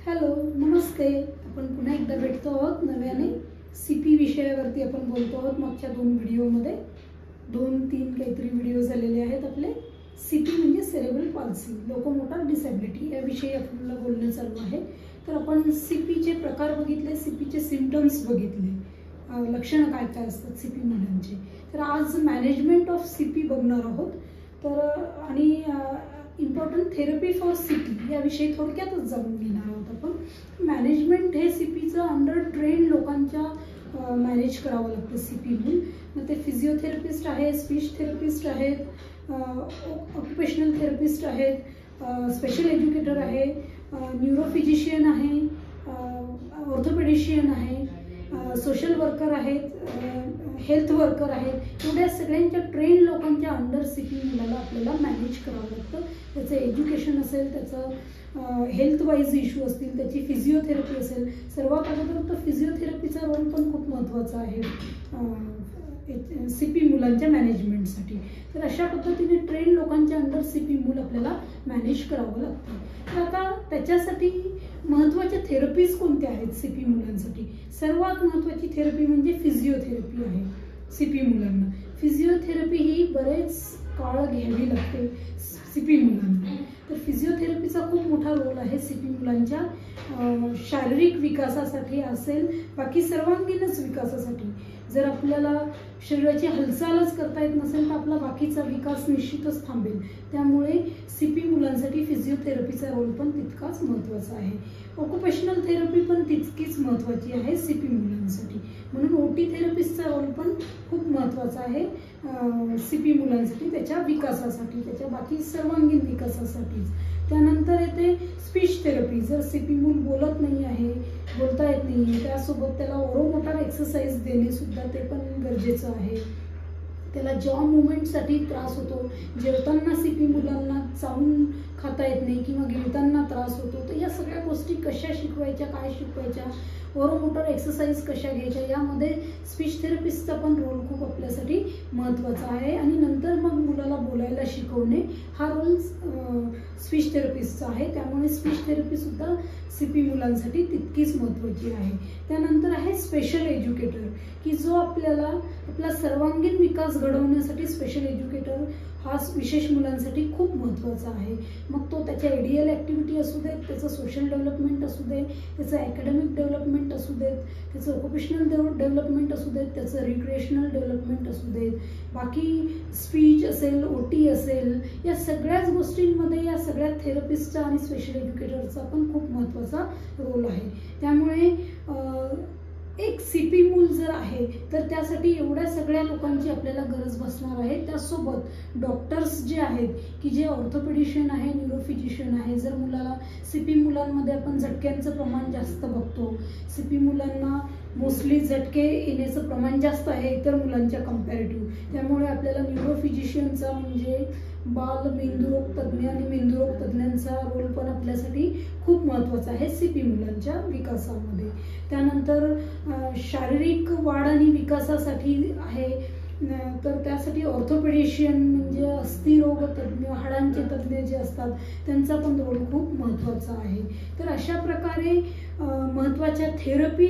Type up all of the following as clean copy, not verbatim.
Hello नमस्ते। आपण पुन्हा एकदा भेटतो आहोत नव्याने सीपी विषयावरती आपण बोलतो आहोत। मागच्या 2 व्हिडिओमध्ये 2-3 काहीतरी व्हिडिओ झालेले आहेत आपले। सीपी म्हणजे सेरेब्रल पॉल्सी, लोकोमोटर डिसॅबिलिटी याविषयी आपल्याला बोलणं चालू आहे। तर आपण सीपीचे प्रकार बघितले, सीपीचे सिम्पटम्स बघितले, लक्षणं काय काय असतात सीपी मुलांचे। तर आज मॅनेजमेंट ऑफ सीपी बघणार आहोत। तर आणि इम्पॉर्टंट थेरपी फॉर सीपी याविषयी थोडक्यातच जाणून घेणार आहोत आपण। मॅनेजमेंट हे सीपीचं अंडर ट्रेन लोकांच्या मॅनेज करावं लागतं सीपी मूल। मग ते फिजिओथेरपिस्ट आहेत, स्पीच थेरपिस्ट आहेत, ऑक्युपेशनल थेरपिस्ट आहेत, स्पेशल एज्युकेटर आहे, न्यूरोफिजिशियन आहे, ऑर्थोपेडिशियन आहे, सोशल वर्कर आहेत, हेल्थ वर्कर आहेत। एवढ्या सगळ्यांच्या ट्रेन लोकांच्या अंडर सीपी मुलाला आपल्याला मॅनेज करावं लागतं। त्याचं एज्युकेशन असेल, त्याचं हेल्थ वाईज इश्यू असतील, त्याची फिजिओथेरपी असेल। सर्वात अगोदर तर फिजिओथेरपीचा रोल पण खूप महत्त्वाचा आहे सीपी मुलांच्या मॅनेजमेंटसाठी। तर अशा पद्धतीने ट्रेन लोकांच्या अंडर सीपी मूल आपल्याला मॅनेज करावं लागतं। तर आता त्याच्यासाठी महत्त्वाच्या थेरपीज कोणत्या आहेत सीपी मुलांसाठी? सर्वात महत्त्वाची थेरपी म्हणजे फिजिओथेरपी आहे सीपी मुलांना। फिजिओथेरपी ही बरेच काळ घ्यावी लागते सीपी मुलांना। तर फिजिओथेरपीचा खूप मोठा रोल आहे सीपी मुलांच्या शारीरिक विकासासाठी असेल, बाकी सर्वांगीणच विकासासाठी। जर आपल्याला शरीराची हालचालच करता येत नसेल तर आपला बाकीचा विकास निश्चितच थांबेल। त्यामुळे सीपी मुलांसाठी फिजिओथेरपीचा रोल पण तितकाच महत्त्वाचा आहे। ऑक्युपेशनल थेरपी पण तितकीच महत्त्वाची आहे सीपी मुलांसाठी। म्हणून ओटी थेरपिस्टचा रोल पण खूप महत्त्वाचा आहे सीपी मुलांसाठी, त्याच्या विकासासाठी, त्याच्या बाकी सर्वांगीण विकासासाठी। त्यानंतर येते स्पीच थेरपी। जर सीपी मूल बोलत नाही आहे, बोलता येत नाही, त्यासोबत त्याला ओरोमोटर एक्सरसाइज देणे सुद्धा ते पण गरजेचं आहे। त्याला जॉ मुवमेंटसाठी त्रास होतो, जेवताना सीपी मुलांना चावून खाता येत नाही किंवा गिळताना त्रास होतो। तर या सगळ्या गोष्टी कशा शिकवायच्या, काय शिकवायच्या, ओरोमोटर एक्सरसाइज कशा घ्यायच्या, यामध्ये स्पीच थेरपिस्टचा पण रोल खूप आपल्यासाठी महत्त्वाचा आहे। आणि नंतर मग मुलाला बोलायला शिकवणे हा रोल स्पीच थेरपिस्टचा आहे। त्यामुळे स्पीच थेरपी सुद्धा सीपी मुलांसाठी तितकीच महत्त्वाची आहे। त्यानंतर आहे स्पेशल एज्युकेटर, की जो आपला सर्वांगीण विकास घडवण्यासाठी स्पेशल एज्युकेटर हा विशेष मुलांसाठी खूप महत्त्वाचा आहे। मग तो त्याच्या एडीएल ॲक्टिव्हिटी असू देत, त्याचं सोशल डेव्हलपमेंट असू दे, त्याचं अकॅडमिक डेव्हलपमेंट असू देत, त्याचं ऑक्युपेशनल डेव्हलपमेंट असू देत, त्याचं रिक्रिएशनल डेव्हलपमेंट असू देत, बाकी स्पीच असेल, ओटी असेल, या सगळ्याच गोष्टींमध्ये या सगळ्या थेरपिस्टचा आणि स्पेशल एज्युकेटरचा पण खूप महत्त्वाचा रोल आहे। त्यामुळे एक सीपी मूल जर आहे तर त्यासाठी एवढ्या सगळ्या लोकांची आपल्याला गरज भासणार आहे। त्यासोबत डॉक्टर्स जे आहेत, की जे ऑर्थोपेडिशियन आहे, न्यूरोफिजिशियन आहे। जर मुलाला सीपी मुलांमध्ये आपण झटक्यांचं प्रमाण जास्त बघतो, सीपी मुलांना मोस्टली झटके येण्याचं प्रमाण जास्त आहे इतर मुलांच्या कंपॅरेटिव्ह। त्यामुळे आपल्याला न्यूरोफिजिशियनचा म्हणजे बाल मेंदुरोग तज्ज्ञ आणि मेंदुरोग तज्ज्ञांचा रोल पण आपल्यासाठी खूप महत्त्वाचा आहे सीपी मुलांच्या विकासामध्ये। त्यानंतर शारीरिक वाढ आणि विकासासाठी आहे, तर त्यासाठी ऑर्थोपेडिशियन म्हणजे अस्थिरोग तज्ज्ञ, हाडांचे तज्ज्ञ जे असतात त्यांचा पण रोल खूप महत्त्वाचा आहे। तर अशा प्रकारे महत्त्वाच्या थेरपी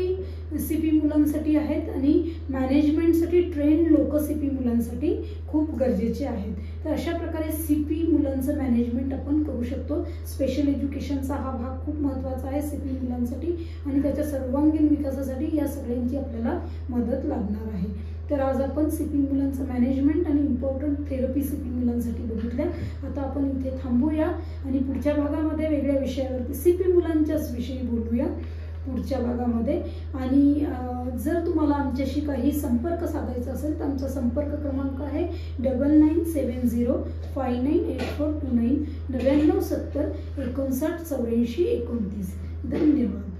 सीपी मुलांसाठी आहेत आणि मॅनेजमेंटसाठी ट्रेन लोक सीपी मुलांसाठी खूप गरजेचे आहेत। तर अशा प्रकारे सीपी मुलांचं मॅनेजमेंट आपण करू शकतो। स्पेशल एज्युकेशनचा हा भाग खूप महत्त्वाचा आहे सीपी मुलांसाठी आणि त्याच्या सर्वांगीण विकासासाठी या सगळ्यांची आपल्याला मदत लागणार आहे। तर आज आपण सीपी मुलांचं मॅनेजमेंट आणि इम्पॉर्टंट थेरपी सीपी मुलांसाठी बघितल्या। आता आपण इथे थांबूया आणि पुढच्या भागामध्ये वेगळ्या विषयावरती सीपी मुलांच्याच विषयी बोलूया पुढच्या भागामध्ये। आणि जर तुम्हाला आमच्याशी काही संपर्क साधायचा असेल तर आमचा संपर्क क्रमांक आहे 9970598429 9970 598429. धन्यवाद।